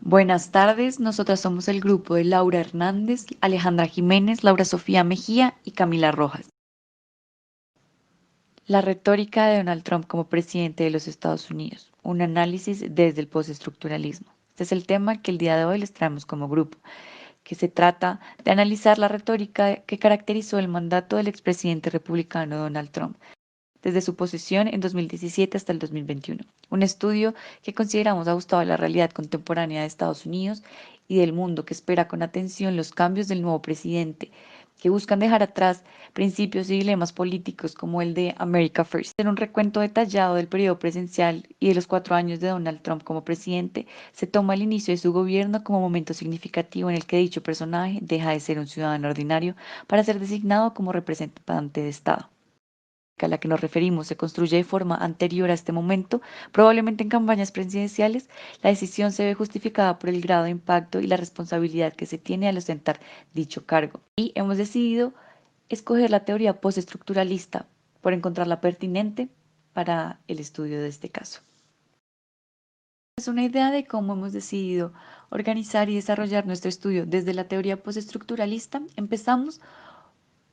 Buenas tardes, nosotras somos el grupo de Laura Hernández, Alejandra Jiménez, Laura Sofía Mejía y Camila Rojas. La retórica de Donald Trump como presidente de los Estados Unidos, un análisis desde el postestructuralismo. Este es el tema que el día de hoy les traemos como grupo, que se trata de analizar la retórica que caracterizó el mandato del expresidente republicano Donald Trump desde su posesión en 2017 hasta el 2021. Un estudio que consideramos ajustado a la realidad contemporánea de Estados Unidos y del mundo, que espera con atención los cambios del nuevo presidente, que buscan dejar atrás principios y dilemas políticos como el de America First. En un recuento detallado del periodo presidencial y de los 4 años de Donald Trump como presidente, se toma el inicio de su gobierno como momento significativo en el que dicho personaje deja de ser un ciudadano ordinario para ser designado como representante de Estado a la que nos referimos se construye de forma anterior a este momento, probablemente en campañas presidenciales, la decisión se ve justificada por el grado de impacto y la responsabilidad que se tiene al ostentar dicho cargo. Y hemos decidido escoger la teoría postestructuralista por encontrarla pertinente para el estudio de este caso. Es una idea de cómo hemos decidido organizar y desarrollar nuestro estudio desde la teoría postestructuralista. Empezamos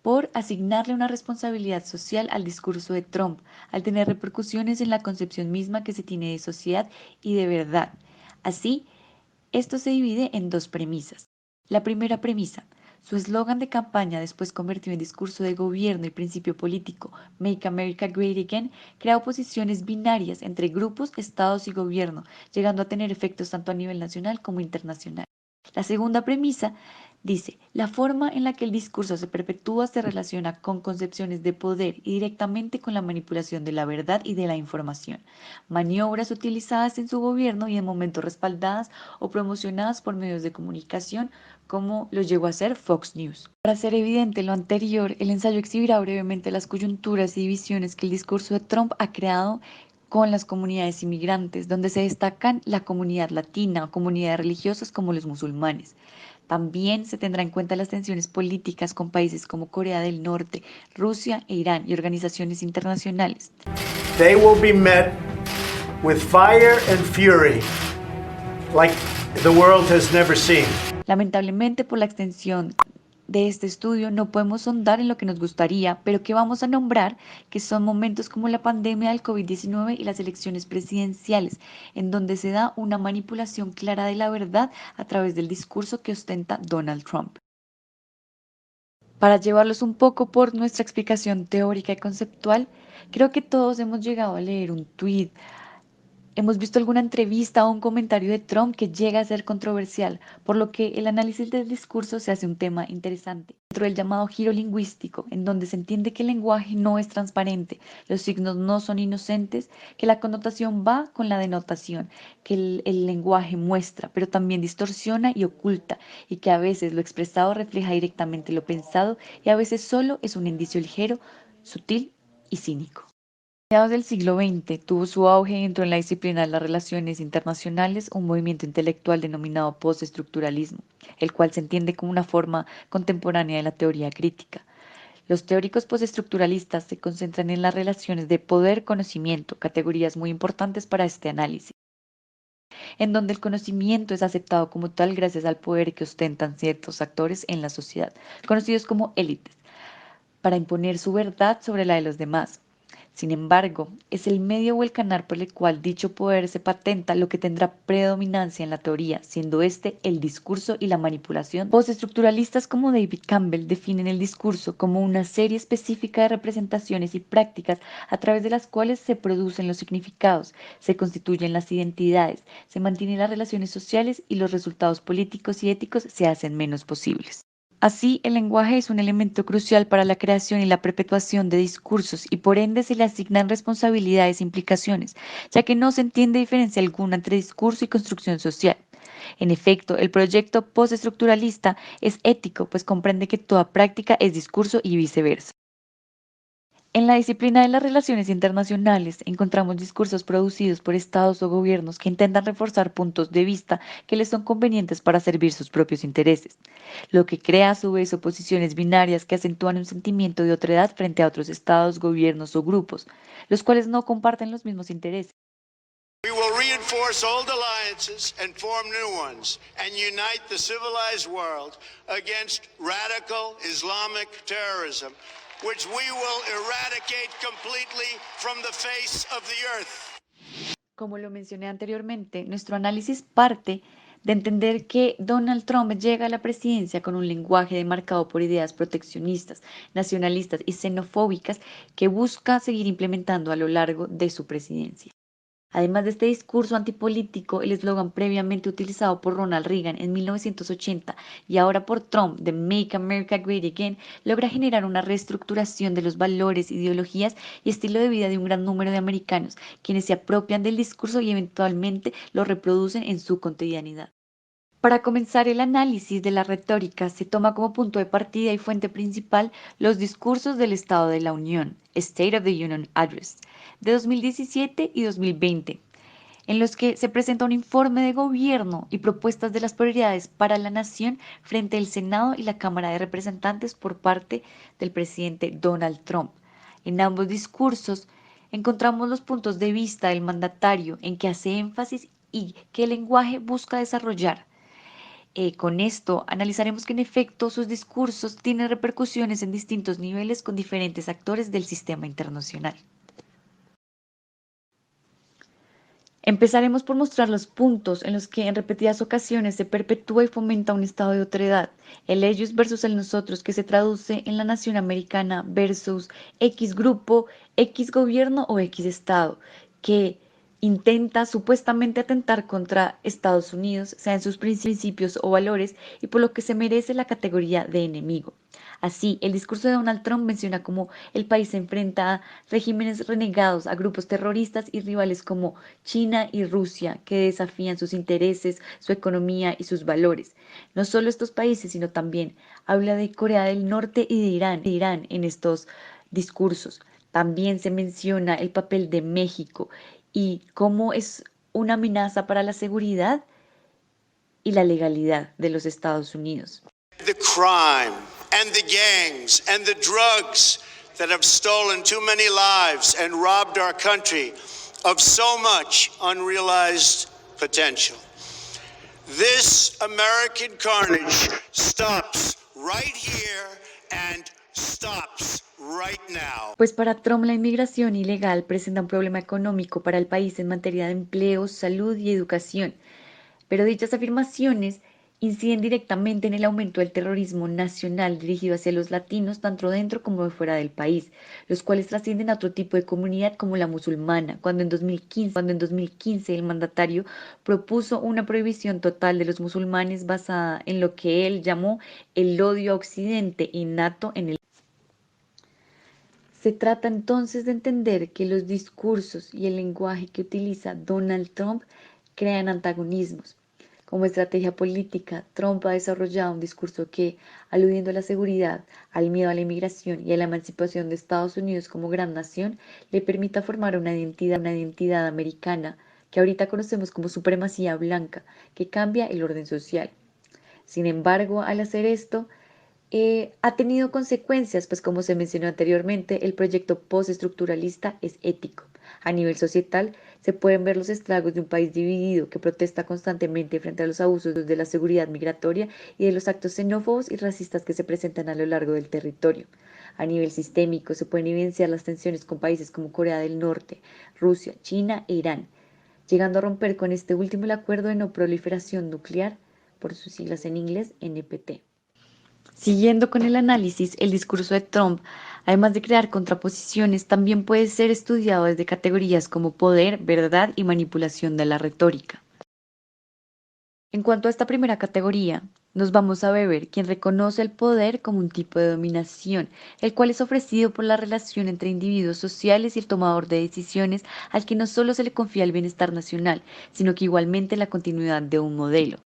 por asignarle una responsabilidad social al discurso de Trump, al tener repercusiones en la concepción misma que se tiene de sociedad y de verdad. Así, esto se divide en dos premisas. La primera premisa, su eslogan de campaña, después convertido en discurso de gobierno y principio político, Make America Great Again, crea oposiciones binarias entre grupos, estados y gobierno, llegando a tener efectos tanto a nivel nacional como internacional. La segunda premisa dice, la forma en la que el discurso se perpetúa se relaciona con concepciones de poder y directamente con la manipulación de la verdad y de la información, maniobras utilizadas en su gobierno y en momentos respaldadas o promocionadas por medios de comunicación como lo llegó a hacer Fox News. Para hacer evidente lo anterior, el ensayo exhibirá brevemente las coyunturas y divisiones que el discurso de Trump ha creado con las comunidades inmigrantes, donde se destacan la comunidad latina o comunidades religiosas como los musulmanes. También se tendrá en cuenta las tensiones políticas con países como Corea del Norte, Rusia e Irán y organizaciones internacionales. They will be met with fire and fury like the world has never seen. Lamentablemente, por la extensión de este estudio no podemos sondar en lo que nos gustaría, pero que vamos a nombrar que son momentos como la pandemia del COVID-19 y las elecciones presidenciales, en donde se da una manipulación clara de la verdad a través del discurso que ostenta Donald Trump. Para llevarlos un poco por nuestra explicación teórica y conceptual, creo que todos hemos llegado a leer un tweet, hemos visto alguna entrevista o un comentario de Trump que llega a ser controversial, por lo que el análisis del discurso se hace un tema interesante. Dentro del llamado giro lingüístico, en donde se entiende que el lenguaje no es transparente, los signos no son inocentes, que la connotación va con la denotación, que el lenguaje muestra, pero también distorsiona y oculta, y que a veces lo expresado refleja directamente lo pensado y a veces solo es un indicio ligero, sutil y cínico. A mediados del siglo XX tuvo su auge y entró en la disciplina de las relaciones internacionales un movimiento intelectual denominado postestructuralismo, el cual se entiende como una forma contemporánea de la teoría crítica. Los teóricos postestructuralistas se concentran en las relaciones de poder-conocimiento, categorías muy importantes para este análisis, en donde el conocimiento es aceptado como tal gracias al poder que ostentan ciertos actores en la sociedad, conocidos como élites, para imponer su verdad sobre la de los demás. Sin embargo, es el medio o el canal por el cual dicho poder se patenta lo que tendrá predominancia en la teoría, siendo este el discurso y la manipulación. Postestructuralistas como David Campbell definen el discurso como una serie específica de representaciones y prácticas a través de las cuales se producen los significados, se constituyen las identidades, se mantienen las relaciones sociales y los resultados políticos y éticos se hacen menos posibles. Así, el lenguaje es un elemento crucial para la creación y la perpetuación de discursos y por ende se le asignan responsabilidades e implicaciones, ya que no se entiende diferencia alguna entre discurso y construcción social. En efecto, el proyecto postestructuralista es ético, pues comprende que toda práctica es discurso y viceversa. En la disciplina de las relaciones internacionales encontramos discursos producidos por estados o gobiernos que intentan reforzar puntos de vista que les son convenientes para servir sus propios intereses, lo que crea a su vez oposiciones binarias que acentúan un sentimiento de otredad frente a otros estados, gobiernos o grupos, los cuales no comparten los mismos intereses. reinforce old alliances and form new ones, and unite the civilized world against radical Islamic terrorism, which we will eradicate completely from the face of the earth. Como lo mencioné anteriormente, nuestro análisis parte de entender que Donald Trump llega a la presidencia con un lenguaje demarcado por ideas proteccionistas, nacionalistas y xenofóbicas que busca seguir implementando a lo largo de su presidencia. Además de este discurso antipolítico, el eslogan previamente utilizado por Ronald Reagan en 1980 y ahora por Trump de Make America Great Again logra generar una reestructuración de los valores, ideologías y estilo de vida de un gran número de americanos, quienes se apropian del discurso y eventualmente lo reproducen en su cotidianidad. Para comenzar el análisis de la retórica, se toma como punto de partida y fuente principal los discursos del Estado de la Unión, State of the Union Address, de 2017 y 2020, en los que se presenta un informe de gobierno y propuestas de las prioridades para la nación frente al Senado y la Cámara de Representantes por parte del presidente Donald Trump. En ambos discursos encontramos los puntos de vista del mandatario en que hace énfasis y qué lenguaje busca desarrollar. Con esto analizaremos que en efecto sus discursos tienen repercusiones en distintos niveles con diferentes actores del sistema internacional. Empezaremos por mostrar los puntos en los que en repetidas ocasiones se perpetúa y fomenta un estado de otredad, el ellos versus el nosotros, que se traduce en la nación americana versus X grupo, X gobierno o X estado, que intenta supuestamente atentar contra Estados Unidos, sea en sus principios o valores, y por lo que se merece la categoría de enemigo. Así, el discurso de Donald Trump menciona cómo el país se enfrenta a regímenes renegados, a grupos terroristas y rivales como China y Rusia, que desafían sus intereses, su economía y sus valores. No solo estos países, sino también habla de Corea del Norte y de Irán en estos discursos. También se menciona el papel de México y cómo es una amenaza para la seguridad y la legalidad de los Estados Unidos. The crime and the gangs and the drugs that have stolen too many lives and robbed our country of so much unrealized potential. This American carnage stops right here and stops right now. Pues para Trump la inmigración ilegal presenta un problema económico para el país en materia de empleo, salud y educación, pero dichas afirmaciones inciden directamente en el aumento del terrorismo nacional dirigido hacia los latinos tanto dentro como de fuera del país, los cuales trascienden a otro tipo de comunidad como la musulmana, cuando en 2015 el mandatario propuso una prohibición total de los musulmanes basada en lo que él llamó el odio a Occidente innato en el. Se trata entonces de entender que los discursos y el lenguaje que utiliza Donald Trump crean antagonismos. Como estrategia política, Trump ha desarrollado un discurso que, aludiendo a la seguridad, al miedo a la inmigración y a la emancipación de Estados Unidos como gran nación, le permita formar una identidad americana que ahorita conocemos como supremacía blanca, que cambia el orden social. Sin embargo, al hacer esto, ha tenido consecuencias, pues como se mencionó anteriormente, el proyecto postestructuralista es ético. A nivel societal, se pueden ver los estragos de un país dividido que protesta constantemente frente a los abusos de la seguridad migratoria y de los actos xenófobos y racistas que se presentan a lo largo del territorio. A nivel sistémico, se pueden evidenciar las tensiones con países como Corea del Norte, Rusia, China e Irán, llegando a romper con este último el acuerdo de no proliferación nuclear, por sus siglas en inglés, NPT. Siguiendo con el análisis, el discurso de Trump, además de crear contraposiciones, también puede ser estudiado desde categorías como poder, verdad y manipulación de la retórica. En cuanto a esta primera categoría, nos vamos a ver quien reconoce el poder como un tipo de dominación, el cual es ofrecido por la relación entre individuos sociales y el tomador de decisiones al que no solo se le confía el bienestar nacional, sino que igualmente la continuidad de un modelo.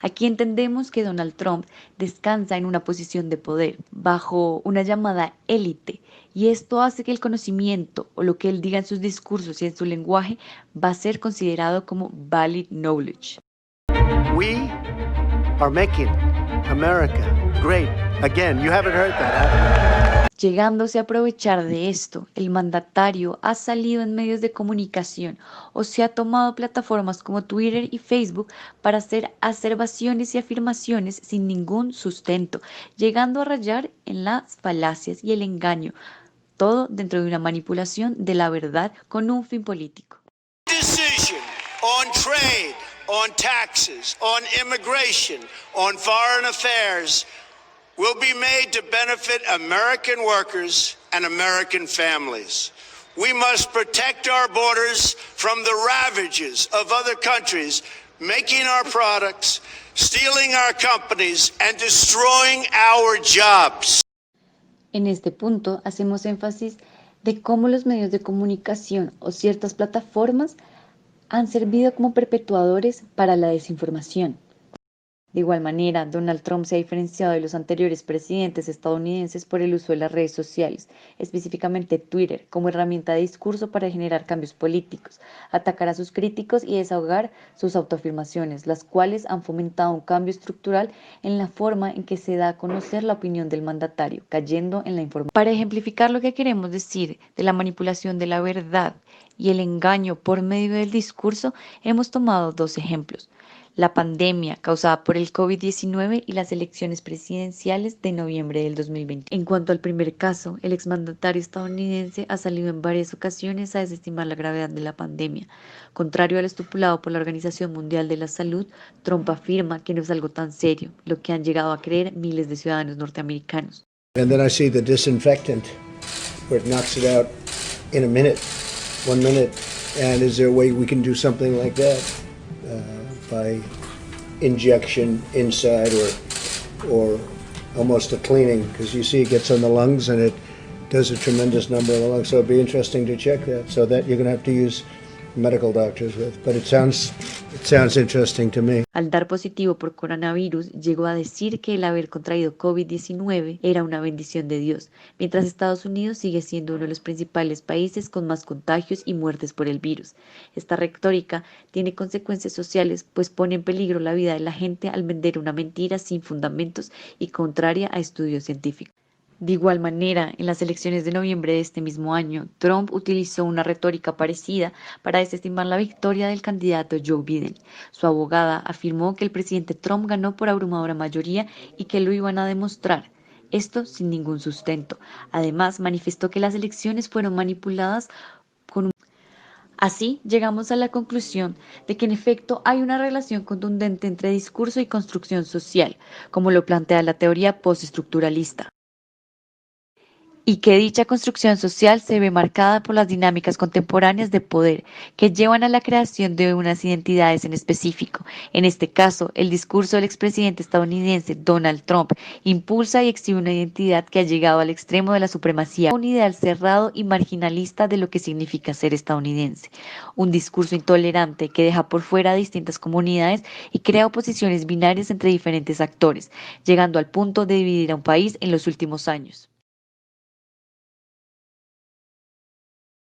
Aquí entendemos que Donald Trump descansa en una posición de poder, bajo una llamada élite, y esto hace que el conocimiento o lo que él diga en sus discursos y en su lenguaje va a ser considerado como valid knowledge. We are making America great again. You haven't heard that, have you? Llegándose a aprovechar de esto, el mandatario ha salido en medios de comunicación o se ha tomado plataformas como Twitter y Facebook para hacer aservaciones y afirmaciones sin ningún sustento, llegando a rayar en las falacias y el engaño, todo dentro de una manipulación de la verdad con un fin político. Decision on trade, on taxes, on immigration, on foreign affairs will be made to benefit American workers and American families. We must protect our borders from the ravages of other countries making our products, stealing our companies, and destroying our jobs. En este punto hacemos énfasis de cómo los medios de comunicación o ciertas plataformas han servido como perpetuadores para la desinformación. De igual manera, Donald Trump se ha diferenciado de los anteriores presidentes estadounidenses por el uso de las redes sociales, específicamente Twitter, como herramienta de discurso para generar cambios políticos, atacar a sus críticos y desahogar sus autoafirmaciones, las cuales han fomentado un cambio estructural en la forma en que se da a conocer la opinión del mandatario, cayendo en la información. Para ejemplificar lo que queremos decir de la manipulación de la verdad y el engaño por medio del discurso, hemos tomado dos ejemplos: la pandemia causada por el COVID-19 y las elecciones presidenciales de noviembre del 2020. En cuanto al primer caso, el exmandatario estadounidense ha salido en varias ocasiones a desestimar la gravedad de la pandemia. Contrario a lo estipulado por la Organización Mundial de la Salud, Trump afirma que no es algo tan serio, lo que han llegado a creer miles de ciudadanos norteamericanos. And then I see the disinfectant, where it knocks it out in a minute, 1 minute. And is there a way we can do something like that? By injection inside or almost a cleaning, because you see it gets on the lungs and it does a tremendous number of the lungs. So it'd be interesting to check that. So that you're going to have to use medical doctors with. But it sounds interesting to me. Al dar positivo por coronavirus, llegó a decir que el haber contraído COVID-19 era una bendición de Dios, mientras Estados Unidos sigue siendo uno de los principales países con más contagios y muertes por el virus. Esta retórica tiene consecuencias sociales, pues pone en peligro la vida de la gente al vender una mentira sin fundamentos y contraria a estudios científicos. De igual manera, en las elecciones de noviembre de este mismo año, Trump utilizó una retórica parecida para desestimar la victoria del candidato Joe Biden. Su abogada afirmó que el presidente Trump ganó por abrumadora mayoría y que lo iban a demostrar, esto sin ningún sustento. Además, manifestó que las elecciones fueron manipuladas con un... Así, llegamos a la conclusión de que en efecto hay una relación contundente entre discurso y construcción social, como lo plantea la teoría postestructuralista, y que dicha construcción social se ve marcada por las dinámicas contemporáneas de poder que llevan a la creación de unas identidades en específico. En este caso, el discurso del expresidente estadounidense Donald Trump impulsa y exhibe una identidad que ha llegado al extremo de la supremacía, un ideal cerrado y marginalista de lo que significa ser estadounidense, un discurso intolerante que deja por fuera a distintas comunidades y crea oposiciones binarias entre diferentes actores, llegando al punto de dividir a un país en los últimos años.